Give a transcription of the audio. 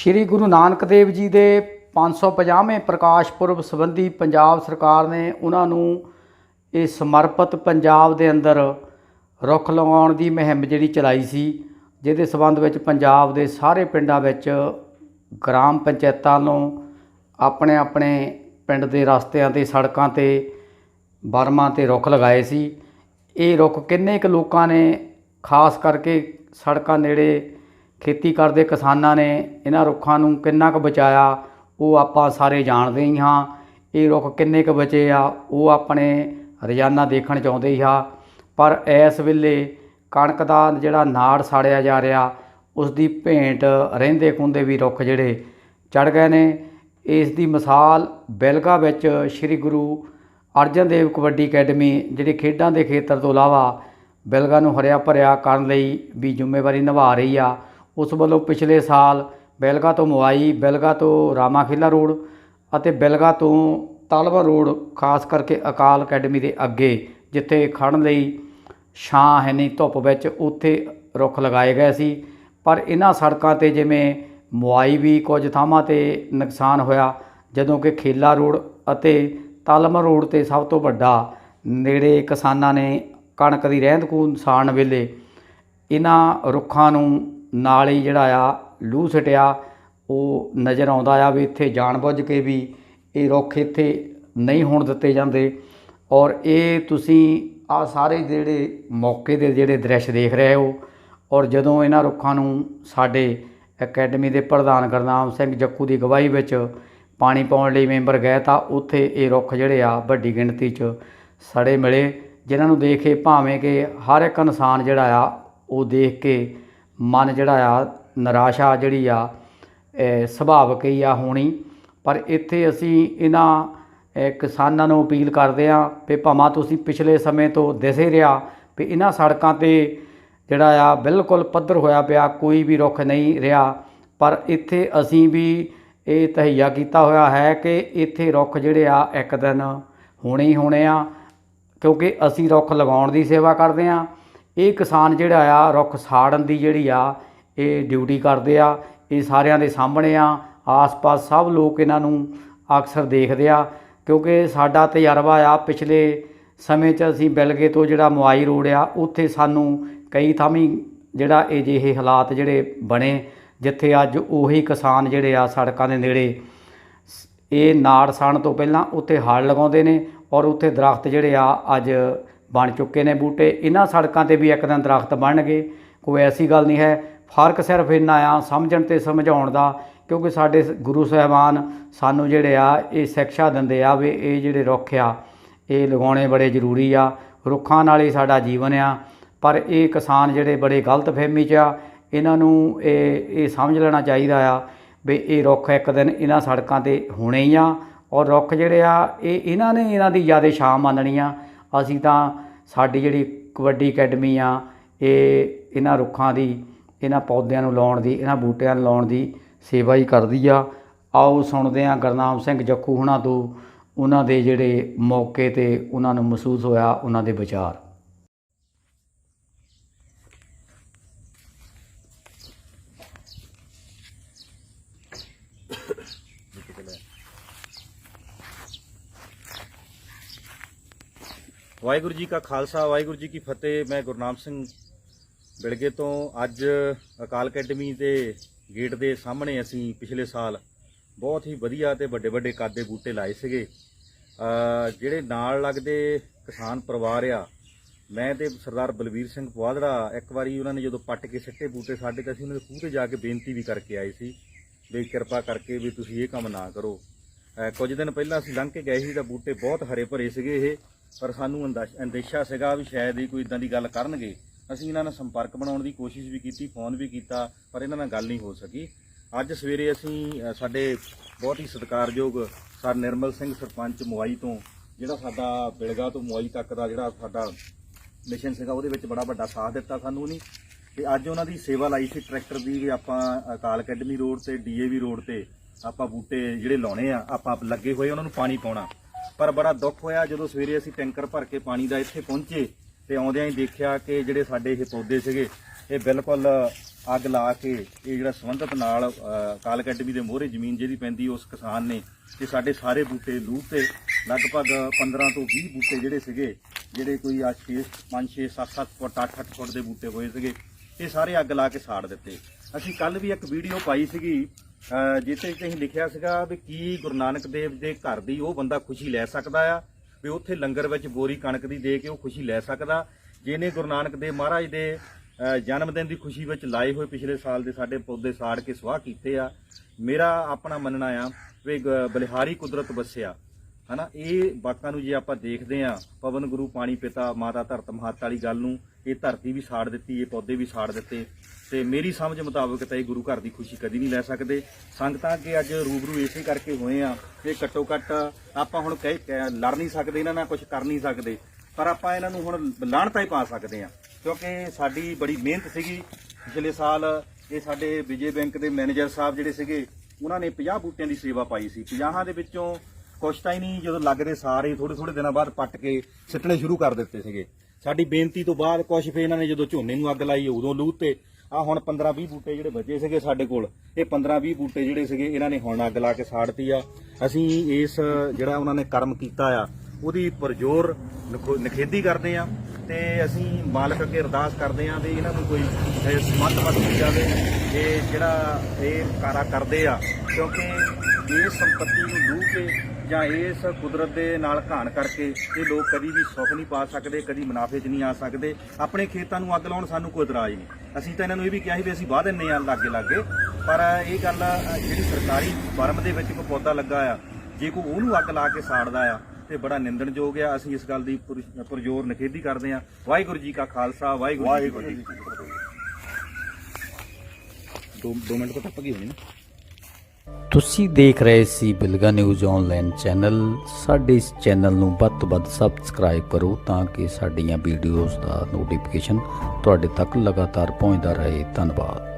श्री गुरु नानक देव जी के 550वें प्रकाश पुरब संबंधी पंजाब सरकार ने उन्होंने ये समर्पित पंजाब के अंदर रुख लगाउण की मुहिम जिहड़ी चलाई सी, जिहदे संबंध में पंजाब के सारे पिंडां विच ग्राम पंचायतां नूं अपने अपने पिंड के रस्तियां ते सड़कों ते बरमां ते रुख लगाए सी। ये रुख किन्ने क लोकां ने खास करके सड़कों नेड़े खेती करते किसानां ने इन्हां रुखां नूं किन्ना क बचाया वो आपां सारे जाणदे ही हाँ। ये रुख किन्ने क बचे आ वो अपने रोज़ाना देखण चाहुंदे ही हाँ। पर इस वेले कणक दा जिहड़ा नाड़ साड़िया जा रहा उसकी भेंट रहिंदे खुंदे भी रुख जिहड़े चढ़ गए ने। इस दी मिसाल बिलगा विच श्री गुरु अर्जन देव कबड्डी अकैडमी जिहड़ी खेडां दे खेत्र तो इलावा बिलगा नूं हरिया भरिया करन लई भी जिम्मेवारी निभा रही आ। उस वालों पिछले साल बिलगा तो मुआई, बिलगा तो रामाखेला रोड अते बिलगा तो तालवा रोड खास करके अकाल अकैडमी के अगे जिथे खड़न लई छां है नहीं धुप विच उत्थे रुख लगाए गए सी। पर इन्हां सड़कों ते जिवें मुआई भी कुछ थावां ते नुकसान होया, जदों कि खेला रोड अते तालवा रोड ते सब तो वड्डा नेड़े किसानां ने कणक दी रहंद खूंद साड़न वेले इन्हां रुखां नूं नाल ही जिहड़ा आ लूह सिटिया वो नज़र आउंदा आ भी इत्थे जाणबुੱਝ के भी ये रुख इत्थे नहीं होण दित्ते जांदे। और ये तुसीं आ सारे जिहड़े मौके दे जिहड़े दृश्य देख रहे हो। और जदों इन्हां रुखां नूं साडे अकैडमी के प्रधान गुरनाम सिंह जक्कू की अगवाई विच पानी पाउण लई मैंबर गए तां उत्थे ये रुख जिहड़े आ वड्डी गिणती च सड़े मिले, जिन्हां नूं देख के भावें कि हर एक इंसान जिहड़ा आ वो देख के मन जिहड़ा आ निराशा जिहड़ी आ सुभाविक ही आ होनी। पर इत्थे असीं इन्हां किसानां नूं अपील करदे आ भी भावें तुसीं पिछले समय तो दिस ही रहा भी इन्हां सड़कों ते जिहड़ा आ बिल्कुल पੱਧਰ होया पिया, कोई भी रुख नहीं रहा। पर इत्थे असीं भी ये तहैया कीता होया है कि इत्थे रुख जिहड़े आ एक दिन होणे ही होणे आ, क्योंकि असीं रुख लगाउण दी सेवा करदे आ। ये किसान जिहड़ा आ रुख साड़न दी जिहड़ी आ ये ड्यूटी करदे आ। ये सारिਆਂ ਦੇ सामने आ, आस पास सब लोग इन्हां नूं अक्सर देखदे आ, क्योंकि साडा तजर्बा आ पिछले समय 'ਚ असीं बिलगे तो जिहड़ा मुआई रोड आ उत्थे सानूं कई थावीं जिहड़ा अजिहे हालात जिहड़े बने जिथे अज उही किसान जिहड़े आ सड़कों के नेड़े ये नाड़ साड़न तो पहलां उत्थे हल लगाउंदे ने और उत्थे दरख्त जिहड़े आ अज बन चुके ने बूटे। इन्हां सड़कों ते भी एक दिन दरख्त बनणगे, कोई ऐसी गल नहीं है। फर्क सिर्फ इन्ना आ समझण ते समझाउण दा, क्योंकि साडे गुरु साहिबान सानूं जिहड़े आ ये सिक्शा दिंदे आ भी ये जिहड़े रुख आ ये लगाउणे बड़े जरूरी आ, रुखां नाल ही साडा जीवन आ। पर ये किसान जिहड़े बड़े गलत फहमी च आ, इन्हां नूं ये समझ लेना चाहिदा आ भी ये रुख एक दिन इन्हां सड़कों ते होणे ही आ। और रुख जिहड़े आ ये इन्हां ने इन्हां दी ज़्यादा छां मानणी आ। असीं तां साडी जिहड़ी कबड्डी अकैडमी आ ये इन्हां रुखां दी इन्हां पौदिਆਂ ਨੂੰ ਲਾਉਣ ਦੀ इन्हां बूटिਆਂ ਨੂੰ ਲਾਉਣ ਦੀ सेवा ही करदी आ। आओ सुणदे आ गुरनाम सिंह जक्कू हुणां ਤੋਂ उन्हां दे जिहड़े मौके ते उन्हां ਨੂੰ महसूस होया उन्हां दे विचार। वाहिगुरू जी का खालसा वाहिगुरू जी की फतेह। मैं गुरनाम सिंह बिलगे तो अज अकाल अकैडमी के गेट के सामने असी पिछले साल बहुत ही वधिया ते वड्डे वड्डे कद दे बूटे लाए सीगे। जिहड़े नाल लगदे किसान परिवार आ, मैं ते सरदार बलवीर सिंह पवादड़ा एक बारी उन्होंने जो पट के सिੱਟੇ बूटे साडे ते असीं उन्हां दे खूह ते जाके बेनती भी करके आए सी भी किरपा करके भी तुसीं ये काम ना करो। कुछ दिन पहलां असीं लंघ के गए सी तां बूटे बहुत हरे भरे सीगे ये, पर सानूं अंदेशा सीगा भी शायद ही कोई इदां दी गल करनगे। असीं इन्हां नाल संपर्क बनाउण दी कोशिश भी कीती, फोन भी कीता, पर इन्हां नाल गल नहीं हो सकी। अज सवेरे असीं साडे बहुत ही सत्कारयोग सर निर्मल सिंह सरपंच मुआई तो जिहड़ा साडा बिलगा तो मुआई तक दा जिहड़ा साडा मिशन सीगा ਉਹਦੇ ਵਿੱਚ बड़ा ਵੱਡਾ साथ दिता सानूं नहीं। ਤੇ ਅੱਜ ਉਹਨਾਂ ਦੀ सेवा लाई सी ट्रैक्टर ਦੀ ਵੀ ਆਪਾਂ ਅਕਾਲ ਅਕੈਡਮੀ रोड ਤੇ DAV रोड ਤੇ ਆਪਾਂ ਬੂਟੇ ਜਿਹੜੇ ਲਾਉਣੇ ਆ ਆਪਾਂ ਲੱਗੇ ਹੋਏ ਉਹਨਾਂ ਨੂੰ ਪਾਣੀ ਪਾਉਣਾ। पर बड़ा दुख होया जो सवेरे असीं टैंकर भर के पानी का इत्थे पहुंचे तो आउंदियां ही देखिया कि जिहड़े साडे ये पौधे सीगे ये बिल्कुल ਅੱਗ ਲਾ ਕੇ ਇਹ ਜਿਹੜਾ ਸੰਬੰਧਿਤ ਨਾਲ ਅਕਾਲ ਅਕੈਡਮੀ ਦੇ ਮੋਹਰੇ ਜ਼ਮੀਨ ਜਿਹੜੀ ਪੈਂਦੀ ਉਸ ਕਿਸਾਨ ਨੇ ਤੇ ਸਾਡੇ ਸਾਰੇ ਬੂਟੇ ਲੂਹ ਤੇ ਲਗਭਗ 15 ਤੋਂ 20 ਬੂਟੇ ਜਿਹੜੇ ਸੀਗੇ, ਜਿਹੜੇ ਕੋਈ 5-6 7-7 ਫੁੱਟ 8-8 ਫੁੱਟ ਦੇ ਬੂਟੇ ਹੋਏ ਸੀਗੇ, ਇਹ ਸਾਰੇ ਅੱਗ ਲਾ ਕੇ ਸਾੜ ਦਿੱਤੇ। ਅਸੀਂ ਕੱਲ ਵੀ ਇੱਕ ਵੀਡੀਓ ਪਾਈ ਸੀਗੀ ਜਿੱਥੇ ਅਸੀਂ ਲਿਖਿਆ ਸੀਗਾ ਵੀ ਕੀ ਗੁਰੂ ਨਾਨਕ ਦੇਵ ਦੇ ਘਰ ਦੀ ਉਹ ਬੰਦਾ ਖੁਸ਼ੀ ਲੈ ਸਕਦਾ ਆ ਵੀ ਉੱਥੇ ਲੰਗਰ ਵਿੱਚ ਬੋਰੀ ਕਣਕ ਦੀ ਦੇ ਕੇ ਉਹ ਖੁਸ਼ੀ ਲੈ ਸਕਦਾ, ਜਿਹਨੇ ਗੁਰੂ ਨਾਨਕ ਦੇਵ ਮਹਾਰਾਜ ਦੇ ਜਨਮ ਦਿਨ ਦੀ ਖੁਸ਼ੀ ਵਿੱਚ ਲਾਏ ਹੋਏ ਪਿਛਲੇ ਸਾਲ ਦੇ ਸਾਡੇ ਪੌਦੇ ਸਾੜ ਕੇ ਸੁਆਹ ਕੀਤੇ ਆ। ਮੇਰਾ ਆਪਣਾ ਮੰਨਣਾ ਆ ਵੀ ਬਲਿਹਾਰੀ ਕੁਦਰਤ ਵਸਿਆ ਹਨਾ, ਇਹ ਬਾਕਾਂ ਨੂੰ ਜੇ ਆਪਾਂ ਦੇਖਦੇ ਆ ਪਵਨ ਗੁਰੂ ਪਾਣੀ ਪਿਤਾ ਮਾਤਾ ਧਰਤ ਮਹੱਤ ਵਾਲੀ ਗੱਲ ਨੂੰ, ਇਹ ਧਰਤੀ ਵੀ ਸਾੜ ਦਿੱਤੀ, ਇਹ ਪੌਦੇ ਵੀ ਸਾੜ ਦਿੱਤੇ, ਤੇ ਮੇਰੀ ਸਮਝ ਮੁਤਾਬਕ ਤਾਂ ਇਹ ਗੁਰੂ ਘਰ ਦੀ ਖੁਸ਼ੀ ਕਦੀ ਨਹੀਂ ਲੈ ਸਕਦੇ। ਸੰਗਤਾਂ ਅੱਗੇ ਅੱਜ ਰੂਬਰੂ ਇਸੇ ਕਰਕੇ ਹੋਏ ਆ ਕਿ ਘੱਟੋ ਘੱਟ ਆਪਾਂ ਹੁਣ ਲੜ ਨਹੀਂ ਸਕਦੇ ਇਹਨਾਂ ਨਾਲ, ਕੁਝ ਕਰ ਨਹੀਂ ਸਕਦੇ, ਪਰ ਆਪਾਂ ਇਹਨਾਂ ਨੂੰ ਹੁਣ ਲਾਹਣਤਾਂ ਹੀ ਪਾ ਸਕਦੇ ਆ, ਕਿਉਂਕਿ ਸਾਡੀ ਬੜੀ ਮਿਹਨਤ ਸੀਗੀ। ਪਿਛਲੇ ਸਾਲ ਇਹ ਸਾਡੇ ਵਿਜੇ ਬੈਂਕ ਦੇ ਮੈਨੇਜਰ ਸਾਹਿਬ ਜਿਹੜੇ ਸੀਗੇ, ਉਹਨਾਂ ਨੇ 50 ਬੂਟਿਆਂ ਦੀ ਸੇਵਾ ਪਾਈ ਸੀ। 50 ਦੇ ਵਿੱਚੋਂ ਕੁਛ ਤਾਂ ਹੀ ਨਹੀਂ, ਜਦੋਂ ਲੱਗਦੇ ਸਾਰੇ ਥੋੜੇ ਦਿਨਾਂ ਬਾਅਦ ਪੱਟ ਕੇ ਸਿੱਟਣੇ ਸ਼ੁਰੂ ਕਰ ਦਿੱਤੇ ਸੀਗੇ। ਸਾਡੀ ਬੇਨਤੀ ਤੋਂ ਬਾਅਦ ਕੁਛ ਫੇ ਇਹਨਾਂ ਨੇ ਜਦੋਂ ਝੋਨੇ ਨੂੰ ਅੱਗ ਲਾਈ ਉਦੋਂ ਲੂਹ ਤੇ ਆ ਹੁਣ 15-20 ਬੂਟੇ ਜਿਹੜੇ ਬਚੇ ਸੀਗੇ ਸਾਡੇ ਕੋਲ, ਇਹ 15-20 ਬੂਟੇ ਜਿਹੜੇ ਸੀਗੇ ਇਹਨਾਂ ਨੇ ਹੁਣ ਅੱਗ ਲਾ ਕੇ ਸਾੜਤੀ ਆ। ਅਸੀਂ ਇਸ ਜਿਹੜਾ ਉਹਨਾਂ ਨੇ ਕਰਮ ਕੀਤਾ ਆ ਉਹਦੀ ਪੁਰਜ਼ੋਰ ਨਿਖੇਧੀ ਕਰਦੇ ਆ, ਤੇ ਅਸੀਂ ਮਾਲਕ ਅੱਗੇ ਅਰਦਾਸ ਕਰਦੇ ਆ ਵੀ ਇਹਨਾਂ ਨੂੰ ਕੋਈ ਸਮੱਤ ਬਖਸ਼ੀ ਜਾਵੇ ਇਹ ਜਿਹੜਾ ਇਹ ਕਾਰਾ ਕਰਦੇ ਆ, ਕਿਉਂਕਿ ਇਸ ਸੰਪਤੀ ਨੂੰ ਲੂਹ ਕੇ ਜਾਂ ਇਸ ਕੁਦਰਤ ਦੇ ਨਾਲ ਘਾਣ ਕਰਕੇ ਇਹ ਲੋਕ ਕਦੀ ਵੀ ਸੁੱਖ ਨਹੀਂ ਪਾ ਸਕਦੇ, ਕਦੀ ਮੁਨਾਫੇ 'ਚ ਨਹੀਂ ਆ ਸਕਦੇ। ਆਪਣੇ ਖੇਤਾਂ ਨੂੰ ਅੱਗ ਲਾਉਣ ਸਾਨੂੰ ਕੋਈ ਇਤਰਾਜ਼ ਨਹੀਂ, ਅਸੀਂ ਤਾਂ ਇਹਨਾਂ ਨੂੰ ਇਹ ਵੀ ਕਿਹਾ ਸੀ ਵੀ ਅਸੀਂ ਵਾਹ ਦਿੰਦੇ ਆ ਲਾਗੇ, ਪਰ ਇਹ ਗੱਲ ਜਿਹੜੀ ਸਰਕਾਰੀ ਫਰਮ ਦੇ ਵਿੱਚ ਕੋਈ ਪੌਦਾ ਲੱਗਾ ਆ, ਜੇ ਕੋਈ ਉਹਨੂੰ ਅੱਗ ਲਾ ਕੇ ਸਾੜਦਾ ਆ ਤੇ ਬੜਾ ਨਿੰਦਣਯੋਗ ਆ। ਅਸੀਂ ਇਸ ਗੱਲ ਦੀ ਪੁਰਜ਼ੋਰ ਨਿਖੇਧੀ ਕਰਦੇ ਆ। ਵਾਹਿਗੁਰੂ ਜੀ ਕਾ ਖਾਲਸਾ, ਵਾਹਿਗੁਰੂ ਜੀ ਕੀ ਫਤਿਹ। 2 ਮਿੰਟ ਤੋਂ ਟੱਪ ਗਈ ਹੋਣੀ ਨਾ। ਤੁਸੀਂ ਦੇਖ ਰਹੇ ਸੀ ਬਿਲਗਾ ਨਿਊਜ਼ ਆਨਲਾਈਨ ਚੈਨਲ। ਸਾਡੇ ਇਸ ਚੈਨਲ ਨੂੰ ਵੱਧ ਤੋਂ ਵੱਧ ਸਬਸਕ੍ਰਾਈਬ ਕਰੋ ਤਾਂ ਕਿ ਸਾਡੀਆਂ ਵੀਡੀਓਜ਼ ਦਾ ਨੋਟੀਫਿਕੇਸ਼ਨ ਤੁਹਾਡੇ ਤੱਕ ਲਗਾਤਾਰ ਪਹੁੰਚਦਾ ਰਹੇ। ਧੰਨਵਾਦ।